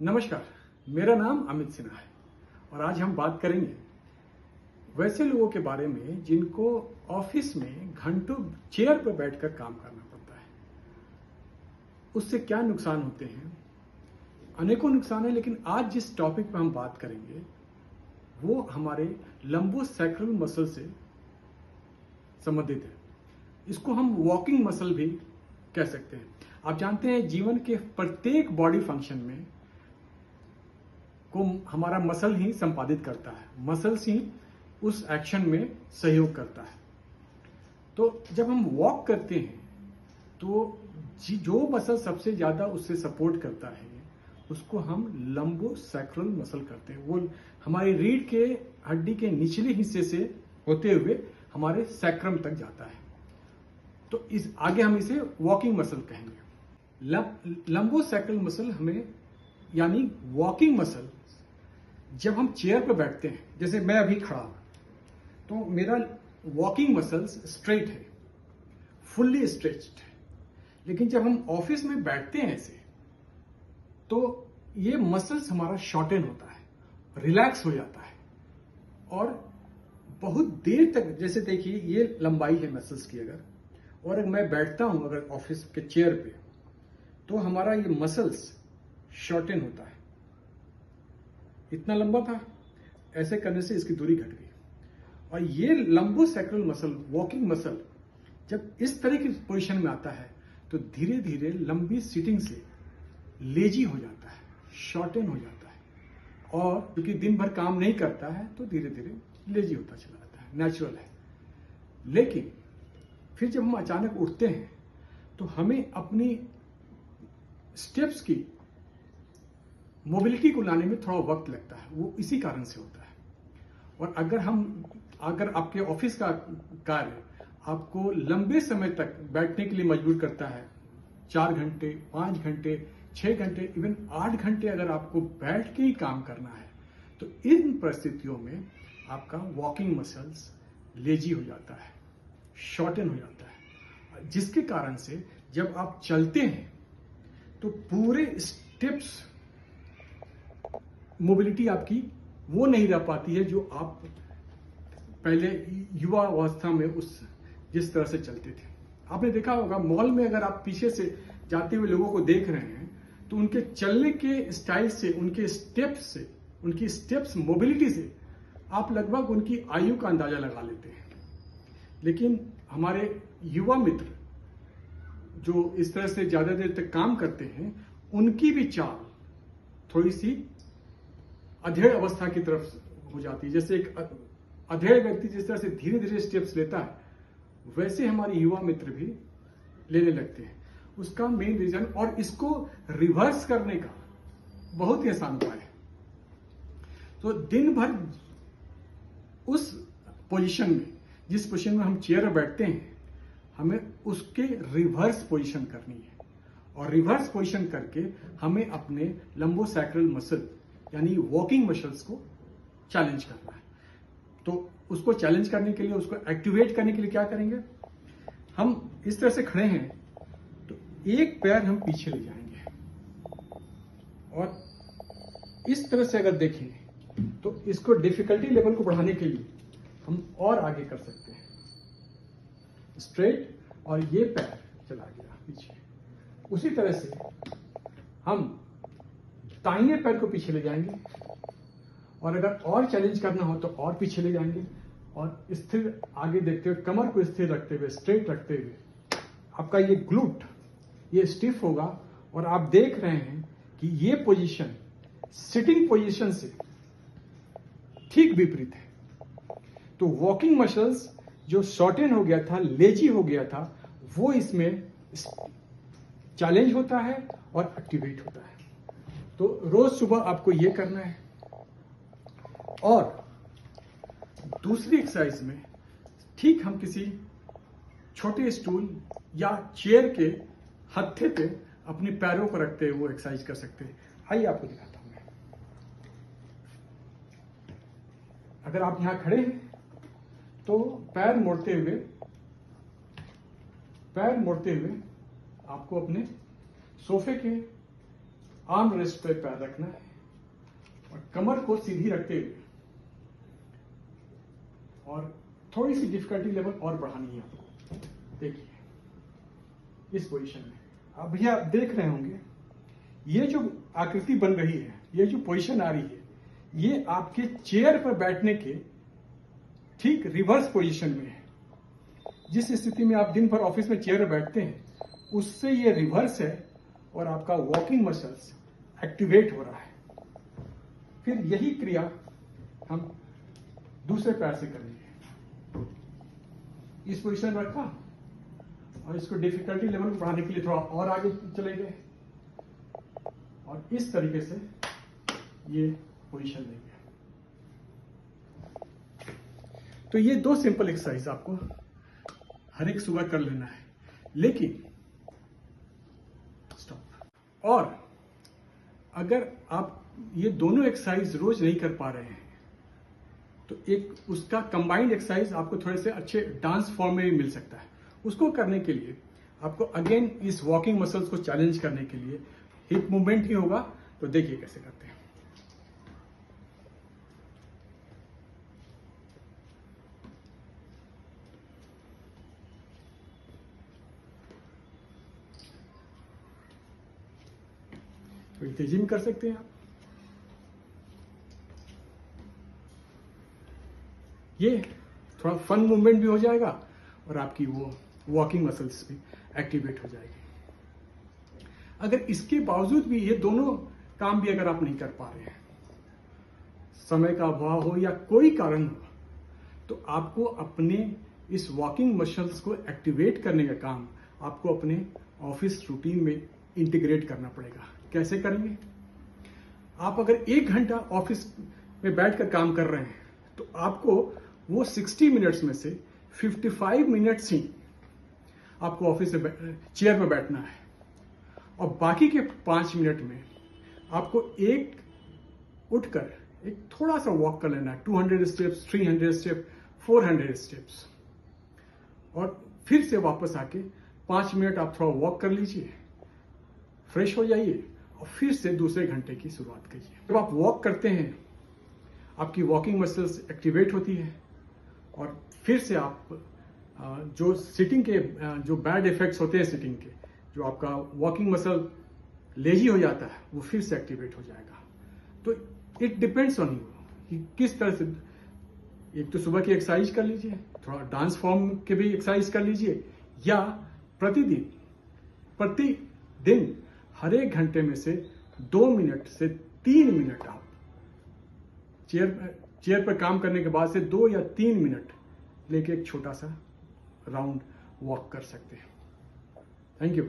नमस्कार, मेरा नाम अमित सिन्हा है और आज हम बात करेंगे वैसे लोगों के बारे में जिनको ऑफिस में घंटों चेयर पर बैठकर काम करना पड़ता है। उससे क्या नुकसान होते हैं? अनेकों नुकसान है, लेकिन आज जिस टॉपिक पर हम बात करेंगे वो हमारे लंबोसैक्रल मसल से संबंधित है। इसको हम वॉकिंग मसल भी कह सकते हैं। आप जानते हैं जीवन के प्रत्येक बॉडी फंक्शन में को हमारा मसल ही संपादित करता है, मसल्स ही उस एक्शन में सहयोग करता है। तो जब हम वॉक करते हैं तो जो मसल सबसे ज्यादा उससे सपोर्ट करता है उसको हम लंबोसैक्रल मसल करते हैं। वो हमारी रीढ़ के हड्डी के निचले हिस्से से होते हुए हमारे सैक्रम तक जाता है। तो इस आगे हम इसे वॉकिंग मसल कहेंगे। लंबोसैक्रल मसल हमें यानी वॉकिंग मसल जब हम चेयर पर बैठते हैं, जैसे मैं अभी खड़ा हूं, तो मेरा वॉकिंग मसल्स स्ट्रेट है, फुल्ली स्ट्रेच्ड है। लेकिन जब हम ऑफिस में बैठते हैं ऐसे, तो ये मसल्स हमारा शॉर्टन होता है, रिलैक्स हो जाता है और बहुत देर तक, जैसे देखिए ये लंबाई है मसल्स की अगर, और मैं बैठता हूं अगर ऑफिस के चेयर पे, तो हमारा ये मसल्स शॉर्टन होता है। इतना लंबा था, ऐसे करने से इसकी दूरी घट गई। और ये लंबोसैक्रल मसल, वॉकिंग मसल, जब इस तरह की पोजीशन में आता है तो धीरे धीरे लंबी सीटिंग से लेजी हो जाता है, शॉर्टन हो जाता है, और क्योंकि दिन भर काम नहीं करता है तो धीरे धीरे लेजी होता चला जाता है, नेचुरल है। लेकिन फिर जब हम अचानक उठते हैं तो हमें अपनी स्टेप्स की मोबिलिटी को लाने में थोड़ा वक्त लगता है, वो इसी कारण से होता है। और अगर आपके ऑफिस का कार्य आपको लंबे समय तक बैठने के लिए मजबूर करता है, 4 घंटे, 5 घंटे, 6 घंटे, इवन 8 घंटे अगर आपको बैठ के ही काम करना है, तो इन परिस्थितियों में आपका वॉकिंग मसल्स लेजी हो जाता है, शॉर्टन हो जाता है, जिसके कारण से जब आप चलते हैं तो पूरे स्टेप्स मोबिलिटी आपकी वो नहीं रह पाती है जो आप पहले युवा अवस्था में उस जिस तरह से चलते थे। आपने देखा होगा मॉल में अगर आप पीछे से जाते हुए लोगों को देख रहे हैं तो उनके चलने के स्टाइल से, उनकी स्टेप्स मोबिलिटी से आप लगभग उनकी आयु का अंदाजा लगा लेते हैं। लेकिन हमारे युवा मित्र जो इस तरह से ज्यादा देर तक काम करते हैं, उनकी भी चाल थोड़ी सी अधेड़ अवस्था की तरफ हो जाती है। जैसे एक अधेड़ व्यक्ति जिस तरह से धीरे धीरे स्टेप्स लेता है, वैसे हमारे युवा मित्र भी लेने लगते हैं। उसका मेन रीजन, और इसको रिवर्स करने का बहुत ही आसान उपाय है। तो दिन भर उस पोजीशन में, जिस पोजीशन में हम चेयर पर बैठते हैं, हमें उसके रिवर्स पोजीशन करनी है। और रिवर्स पोजीशन करके हमें अपने लंबोसैक्रल मसल यानी वॉकिंग मसल्स को चैलेंज करना है। तो उसको चैलेंज करने के लिए, उसको एक्टिवेट करने के लिए क्या करेंगे? हम इस तरह से खड़े हैं तो एक पैर हम पीछे ले जाएंगे, और इस तरह से अगर देखें तो इसको डिफिकल्टी लेवल को बढ़ाने के लिए हम और आगे कर सकते हैं, स्ट्रेट, और ये पैर चला गया पीछे। उसी तरह से हम दाहिने पैर को पीछे ले जाएंगे, और अगर और चैलेंज करना हो तो और पीछे ले जाएंगे, और स्थिर आगे देखते हुए, कमर को स्थिर रखते हुए, स्ट्रेट रखते हुए, आपका ये ग्लूट ये स्टिफ होगा। और आप देख रहे हैं कि ये पोजीशन सिटिंग पोजीशन से ठीक विपरीत है। तो वॉकिंग मसल्स जो शॉर्टन हो गया था, लेजी हो गया था, वो इसमें चैलेंज होता है और एक्टिवेट होता है। तो रोज सुबह आपको ये करना है। और दूसरी एक्सरसाइज में ठीक हम किसी छोटे स्टूल या चेयर के हत्थे पे अपने पैरों को रखते हुए वो एक्सरसाइज कर सकते हैं। आइए आपको दिखाता हूं मैं। अगर आप यहां खड़े हैं तो पैर मोड़ते हुए आपको अपने सोफे के आर्म रेस्ट पे पैर रखना है और कमर को सीधी रखते हुए और थोड़ी सी डिफिकल्टी लेवल और बढ़ानी है आपको। देखिए इस पोजीशन में अब भैया आप देख रहे होंगे ये जो आकृति बन रही है, ये जो पोजीशन आ रही है, ये आपके चेयर पर बैठने के ठीक रिवर्स पोजीशन में है। जिस स्थिति में आप दिन भर ऑफिस में चेयर पर बैठते हैं उससे ये रिवर्स है और आपका वॉकिंग मसल्स एक्टिवेट हो रहा है। फिर यही क्रिया हम दूसरे पैर से करेंगे। इस पोजीशन में रखा और इसको डिफिकल्टी लेवल बढ़ाने के लिए थोड़ा और आगे चले गए और इस तरीके से ये पोजीशन लेंगे। तो ये 2 सिंपल एक्सरसाइज आपको हर एक सुबह कर लेना है। लेकिन स्टॉप। और अगर आप ये दोनों एक्सरसाइज रोज नहीं कर पा रहे हैं तो एक उसका कंबाइंड एक्सरसाइज आपको थोड़े से अच्छे डांस फॉर्म में भी मिल सकता है। उसको करने के लिए आपको अगेन इस वॉकिंग मसल्स को चैलेंज करने के लिए हिप मूवमेंट ही होगा। तो देखिए कैसे करते हैं। थोड़ी तेजी में कर सकते हैं आप। ये थोड़ा फन मूवमेंट भी हो जाएगा और आपकी वो वॉकिंग मसल्स भी एक्टिवेट हो जाएगी। अगर इसके बावजूद भी ये दोनों काम भी अगर आप नहीं कर पा रहे हैं, समय का अभाव हो या कोई कारण हो, तो आपको अपने इस वॉकिंग मसल्स को एक्टिवेट करने का काम आपको अपने ऑफिस रूटीन में इंटीग्रेट करना पड़ेगा। कैसे करेंगे? आप अगर 1 घंटा ऑफिस में बैठकर काम कर रहे हैं तो आपको वो 60 मिनट्स में से 55 मिनट्स ही आपको ऑफिस से चेयर पर बैठना है और बाकी के 5 मिनट में आपको उठकर एक थोड़ा सा वॉक कर लेना है। 200 स्टेप्स, 300 स्टेप, 400 स्टेप्स और फिर से वापस आके 5 मिनट आप थोड़ा वॉक कर लीजिए, फ्रेश हो जाइए और फिर से दूसरे घंटे की शुरुआत कीजिए। जब आप वॉक करते हैं आपकी वॉकिंग मसल्स एक्टिवेट होती है और फिर से आप जो सिटिंग के जो बैड इफेक्ट्स होते हैं सिटिंग के, जो आपका वॉकिंग मसल लेजी हो जाता है, वो फिर से एक्टिवेट हो जाएगा। तो इट डिपेंड्स ऑन यू कि किस तरह से। एक तो सुबह की एक्सरसाइज कर लीजिए, थोड़ा डांस फॉर्म के भी एक्सरसाइज कर लीजिए, या प्रतिदिन हर 1 घंटे में से 2 मिनट से 3 मिनट आप चेयर पर काम करने के बाद से 2 या 3 मिनट लेके एक छोटा सा राउंड वॉक कर सकते हैं। Thank you.